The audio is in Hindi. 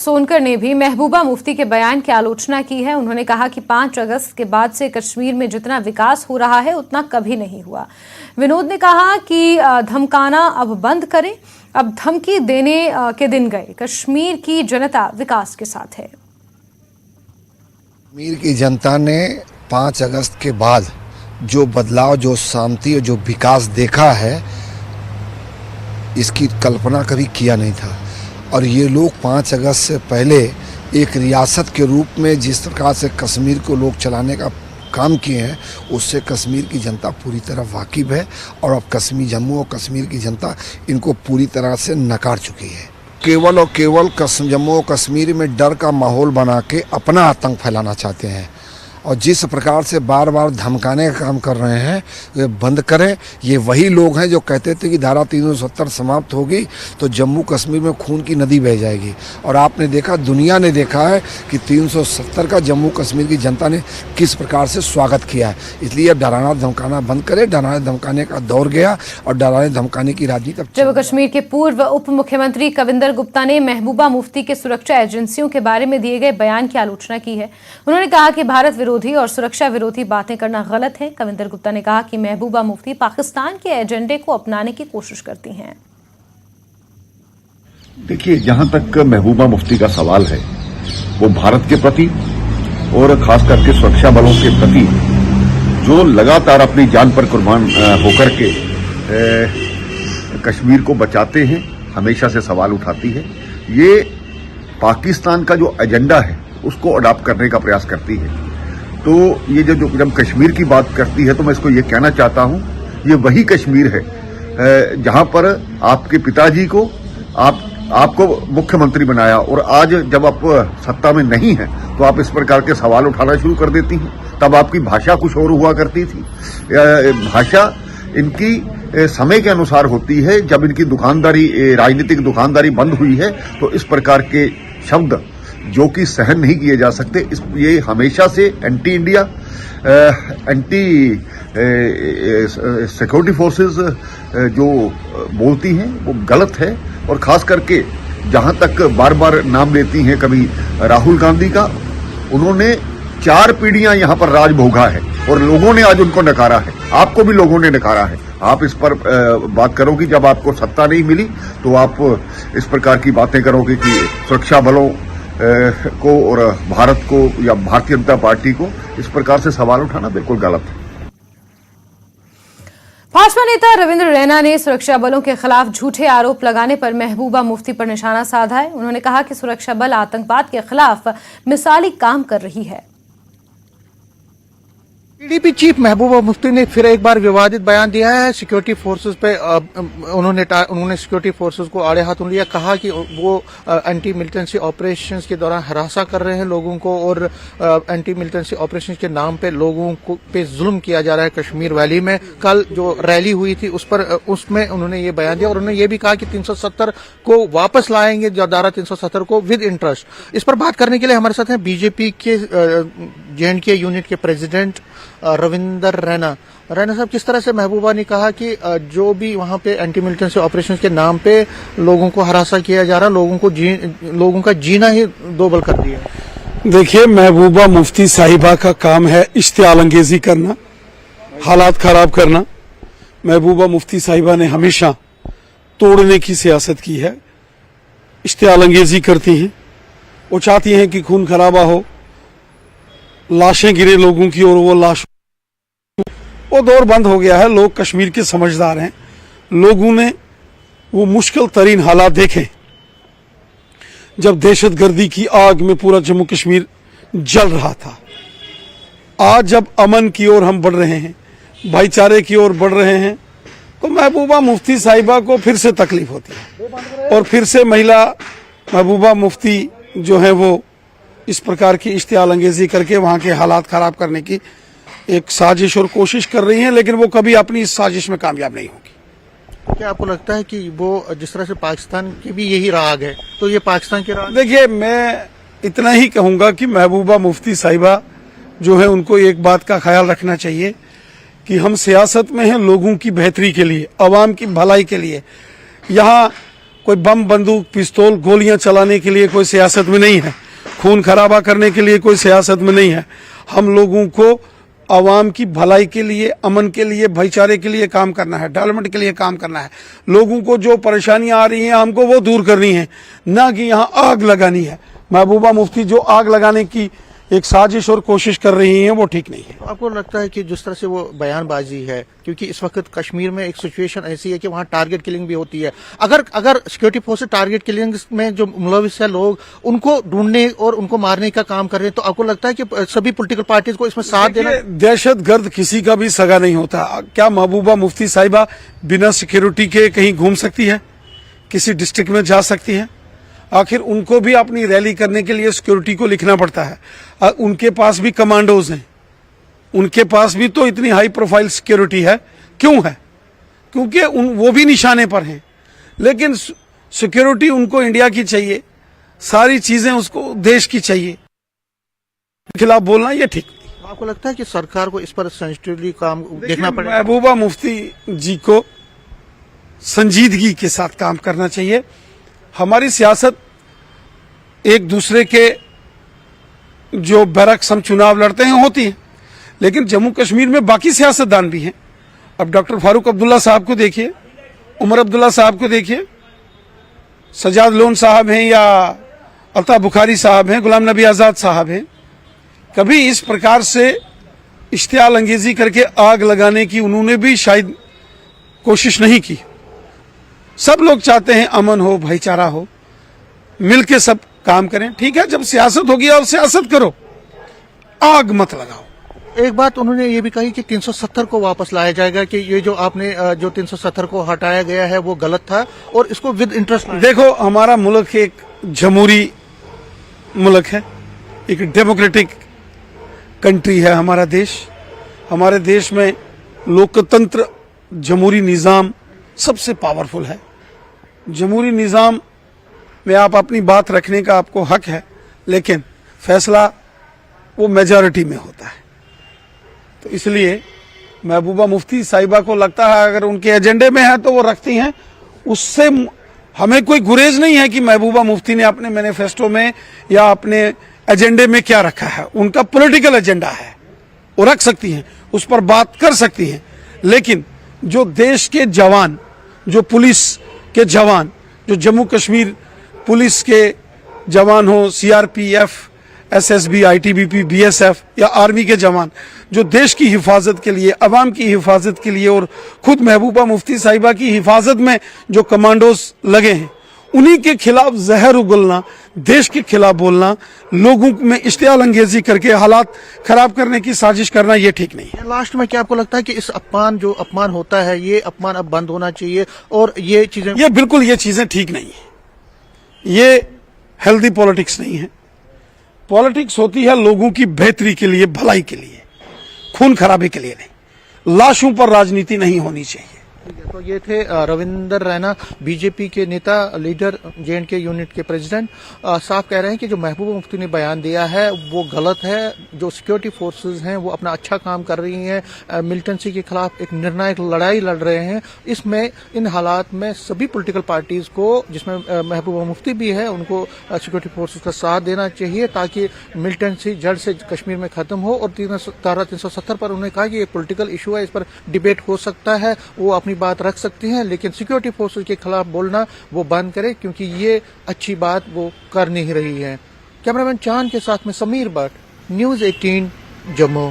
सोनकर ने भी महबूबा मुफ्ती के बयान की आलोचना की है। उन्होंने कहा कि 5 अगस्त के बाद से कश्मीर में जितना विकास हो रहा है उतना कभी नहीं हुआ। विनोद ने कहा कि धमकाना अब बंद करें, अब धमकी देने के दिन गए। कश्मीर की जनता विकास के साथ है। कश्मीर की जनता ने 5 अगस्त के बाद जो बदलाव, जो शांति और जो विकास देखा है, इसकी कल्पना कभी किया नहीं था। और ये लोग 5 अगस्त से पहले एक रियासत के रूप में जिस प्रकार से कश्मीर को लोग चलाने का काम किए हैं, उससे कश्मीर की जनता पूरी तरह वाकिफ़ है। और अब जम्मू और कश्मीर की जनता इनको पूरी तरह से नकार चुकी है। केवल और केवल जम्मू और कश्मीर में डर का माहौल बना के अपना आतंक फैलाना चाहते हैं। और जिस प्रकार से बार बार धमकाने का काम कर रहे हैं, वे बंद करें। ये वही लोग हैं जो कहते थे कि धारा 370 समाप्त होगी तो जम्मू कश्मीर में खून की नदी बह जाएगी। और आपने देखा, दुनिया ने देखा है कि 370 का जम्मू कश्मीर की जनता ने किस प्रकार से स्वागत किया है। इसलिए अब डराना धमकाना बंद करें। डराने धमकाने का दौर गया और डराने धमकाने की राजनीति। जम्मू कश्मीर के पूर्व उप मुख्यमंत्री कविंदर गुप्ता ने महबूबा मुफ्ती के सुरक्षा एजेंसियों के बारे में दिए गए बयान की आलोचना की है। उन्होंने कहा कि भारत विरोधी और सुरक्षा विरोधी बातें करना गलत है। कविंदर गुप्ता ने कहा कि महबूबा मुफ्ती पाकिस्तान के एजेंडे को अपनाने की कोशिश करती हैं। देखिए, जहां तक महबूबा मुफ्ती का सवाल है, वो भारत के प्रति और खास करके सुरक्षा बलों के प्रति जो लगातार अपनी जान पर कुर्बान होकर के कश्मीर को बचाते हैं, हमेशा से सवाल उठाती है। ये पाकिस्तान का जो एजेंडा है उसको अडॉप्ट करने का प्रयास करती है। तो ये जब कश्मीर की बात करती है तो मैं इसको ये कहना चाहता हूं, ये वही कश्मीर है जहां पर आपके पिताजी को आपको मुख्यमंत्री बनाया और आज जब आप सत्ता में नहीं हैं तो आप इस प्रकार के सवाल उठाना शुरू कर देती हैं। तब आपकी भाषा कुछ और हुआ करती थी। भाषा इनकी समय के अनुसार होती है। जब इनकी दुकानदारी, राजनीतिक दुकानदारी बंद हुई है तो इस प्रकार के शब्द जो कि सहन नहीं किए जा सकते, ये हमेशा से anti India, anti security forces जो बोलती हैं वो गलत है। और खास करके जहां तक बार बार नाम लेती हैं कभी राहुल गांधी का, उन्होंने 4 पीढ़ियां यहां पर राज भोगा है और लोगों ने आज उनको नकारा है। आपको भी लोगों ने नकारा है। आप इस पर बात करोगे, जब आपको सत्ता नहीं मिली तो आप इस प्रकार की बातें करोगे कि सुरक्षा बलों को और भारत को या भारतीय जनता पार्टी को इस प्रकार से सवाल उठाना बिल्कुल गलत है। भाजपा नेता रविंद्र रैना ने सुरक्षा बलों के खिलाफ झूठे आरोप लगाने पर महबूबा मुफ्ती पर निशाना साधा है। उन्होंने कहा कि सुरक्षा बल आतंकवाद के खिलाफ मिसाली काम कर रही है। टीडीपी चीफ महबूबा मुफ्ती ने फिर एक बार विवादित बयान दिया है। सिक्योरिटी फोर्सेस पे उन्होंने सिक्योरिटी फोर्सेस को आड़े हाथों लिया। कहा कि वो एंटी मिलिटेंसी ऑपरेशंस के दौरान हरासा कर रहे हैं लोगों को और एंटी मिलिटेंसी ऑपरेशंस के नाम पे लोगों को पे जुल्म किया जा रहा है कश्मीर वैली में। कल जो रैली हुई थी उसमें उन्होंने ये बयान दिया और उन्होंने ये भी कहा कि 370 को वापस लाएंगे, धारा 370 को विद इंटरेस्ट। इस पर बात करने के लिए हमारे साथ हैं बीजेपी के J&K यूनिट के प्रेसिडेंट रविंदर रैना साहब, किस तरह से महबूबा ने कहा कि जो भी वहां पे एंटी मिलिटेंसी ऑपरेशन के नाम पे लोगों को हरासा किया जा रहा, लोगों का जीना ही दोबल कर दिया। देखिए, महबूबा मुफ्ती साहिबा का काम है इश्तियालंगेजी करना, हालात खराब करना। महबूबा मुफ्ती साहिबा ने हमेशा तोड़ने की सियासत की है, इश्तियालंगेजी करती हैं। वो चाहती हैं कि खून खराबा हो, लाशें गिरे लोगों की और वो दौर बंद हो गया है। लोग कश्मीर के समझदार हैं। लोगों ने वो मुश्किल तरीन हालात देखे जब दहशतगर्दी की आग में पूरा जम्मू कश्मीर जल रहा था। आज जब अमन की ओर हम बढ़ रहे हैं, भाईचारे की ओर बढ़ रहे हैं, तो महबूबा मुफ्ती साहिबा को फिर से तकलीफ होती है और फिर से महिला महबूबा मुफ्ती जो है वो इस प्रकार की इश्तियालंगेजी करके वहां के हालात खराब करने की एक साजिश और कोशिश कर रही हैं, लेकिन वो कभी अपनी इस साजिश में कामयाब नहीं होगी। क्या आपको लगता है कि वो जिस तरह से पाकिस्तान की भी यही राग है, तो ये पाकिस्तान की राग? देखिए, मैं इतना ही कहूंगा कि महबूबा मुफ्ती साहिबा जो है उनको एक बात का ख्याल रखना चाहिए कि हम सियासत में हैं लोगों की बेहतरी के लिए, अवाम की भलाई के लिए। यहाँ कोई बम बंदूक पिस्तौल गोलियां चलाने के लिए कोई सियासत में नहीं है, खून खराबा करने के लिए कोई सियासत में नहीं है। हम लोगों को आवाम की भलाई के लिए, अमन के लिए, भाईचारे के लिए काम करना है, डेवलपमेंट के लिए काम करना है। लोगों को जो परेशानियां आ रही हैं हमको वो दूर करनी है, ना कि यहाँ आग लगानी है। महबूबा मुफ्ती जो आग लगाने की एक साजिश और कोशिश कर रही हैं वो ठीक नहीं है। आपको लगता है कि जिस तरह से वो बयानबाजी है, क्योंकि इस वक्त कश्मीर में एक सिचुएशन ऐसी है कि वहाँ टारगेट किलिंग भी होती है, अगर सिक्योरिटी फोर्स टारगेट किलिंग में जो मुलविस है लोग उनको ढूंढने और उनको मारने का काम कर रहे हैं, तो आपको लगता है कि सभी पॉलिटिकल पार्टीज को इसमें साथ देना? दहशतगर्द किसी का भी सगा नहीं होता। क्या महबूबा मुफ्ती साहिबा बिना सिक्योरिटी के कहीं घूम सकती है, किसी डिस्ट्रिक्ट में जा सकती है? आखिर उनको भी अपनी रैली करने के लिए सिक्योरिटी को लिखना पड़ता है। उनके पास भी कमांडोज हैं, उनके पास भी तो इतनी हाई प्रोफाइल सिक्योरिटी है। क्यों है? क्योंकि वो भी निशाने पर हैं, लेकिन सिक्योरिटी उनको इंडिया की चाहिए, सारी चीजें उसको देश की चाहिए। खिलाफ बोलना ये ठीक नहीं। आपको लगता है कि सरकार को इस पर सेंसिटिवली काम देखना पड़ेगा? महबूबा मुफ्ती जी को संजीदगी के साथ काम करना चाहिए। हमारी सियासत एक दूसरे के जो बरक्स हम चुनाव लड़ते हैं होती है, लेकिन जम्मू कश्मीर में बाकी सियासतदान भी हैं। अब डॉक्टर फारूक अब्दुल्ला साहब को देखिए, उमर अब्दुल्ला साहब को देखिए, सजाद लोन साहब हैं या अता बुखारी साहब हैं, गुलाम नबी आजाद साहब हैं। कभी इस प्रकार से इश्तियाल अंगेजी करके आग लगाने की उन्होंने भी शायद कोशिश नहीं की। सब लोग चाहते हैं अमन हो, भाईचारा हो, मिलके सब काम करें। ठीक है, जब सियासत होगी आप सियासत करो, आग मत लगाओ। एक बात उन्होंने ये भी कही कि 370 को वापस लाया जाएगा, कि ये जो आपने जो 370 को हटाया गया है वो गलत था और इसको विद इंटरेस्ट। देखो, हमारा मुल्क एक जमहूरी मुल्क है, एक डेमोक्रेटिक कंट्री है हमारा देश। हमारे देश में लोकतंत्र, जमहूरी निज़ाम सबसे पावरफुल है। जमहूरी निज़ाम में आप अपनी बात रखने का आपको हक है, लेकिन फैसला वो मेजॉरिटी में होता है। तो इसलिए महबूबा मुफ्ती साहिबा को लगता है अगर उनके एजेंडे में है तो वो रखती हैं, उससे हमें कोई गुरेज नहीं है कि महबूबा मुफ्ती ने अपने मैनिफेस्टो में या अपने एजेंडे में क्या रखा है। उनका पॉलिटिकल एजेंडा है, वो रख सकती हैं, उस पर बात कर सकती हैं, लेकिन जो देश के जवान, जो पुलिस के जवान, जो जम्मू कश्मीर पुलिस के जवान हो, सीआरपीएफ, एसएसबी, आईटीबीपी, बीएसएफ या आर्मी के जवान, जो देश की हिफाजत के लिए, अवाम की हिफाजत के लिए और खुद महबूबा मुफ्ती साहिबा की हिफाजत में जो कमांडोज लगे हैं, उन्हीं के खिलाफ जहर उगलना, देश के खिलाफ बोलना, लोगों में इश्तियाल अंगेजी करके हालात खराब करने की साजिश करना, ये ठीक नहीं है। लास्ट में क्या आपको लगता है कि इस जो अपमान होता है, ये अपमान अब बंद होना चाहिए और ये चीजें? ये बिल्कुल ये चीजें ठीक नहीं है। ये हेल्दी पॉलिटिक्स नहीं है। पॉलिटिक्स होती है लोगों की बेहतरी के लिए, भलाई के लिए, खून खराबे के लिए नहीं। लाशों पर राजनीति नहीं होनी चाहिए। तो ये थे रविंदर रैना, बीजेपी के नेता, लीडर, J&K यूनिट के प्रेसिडेंट। साफ कह रहे हैं कि जो महबूबा मुफ्ती ने बयान दिया है वो गलत है। जो सिक्योरिटी फोर्सेस हैं वो अपना अच्छा काम कर रही हैं, मिलिटेंसी के खिलाफ एक निर्णायक लड़ाई लड़ रहे हैं। इसमें इन हालात में सभी पॉलिटिकल पार्टीज को, जिसमें महबूबा मुफ्ती भी है, उनको सिक्योरिटी फोर्सेस का साथ देना चाहिए ताकि मिलिटेंसी जड़ से कश्मीर में खत्म हो। और धारा 370 पर उन्होंने कहा कि ये पॉलिटिकल इशू है, इस पर डिबेट हो सकता है, वो अपनी बात रख सकती हैं, लेकिन सिक्योरिटी फोर्सेस के खिलाफ बोलना वो बंद करे, क्योंकि ये अच्छी बात वो कर नहीं रही है। कैमरामैन चांद के साथ में समीर भट्ट, न्यूज़ 18, जम्मू।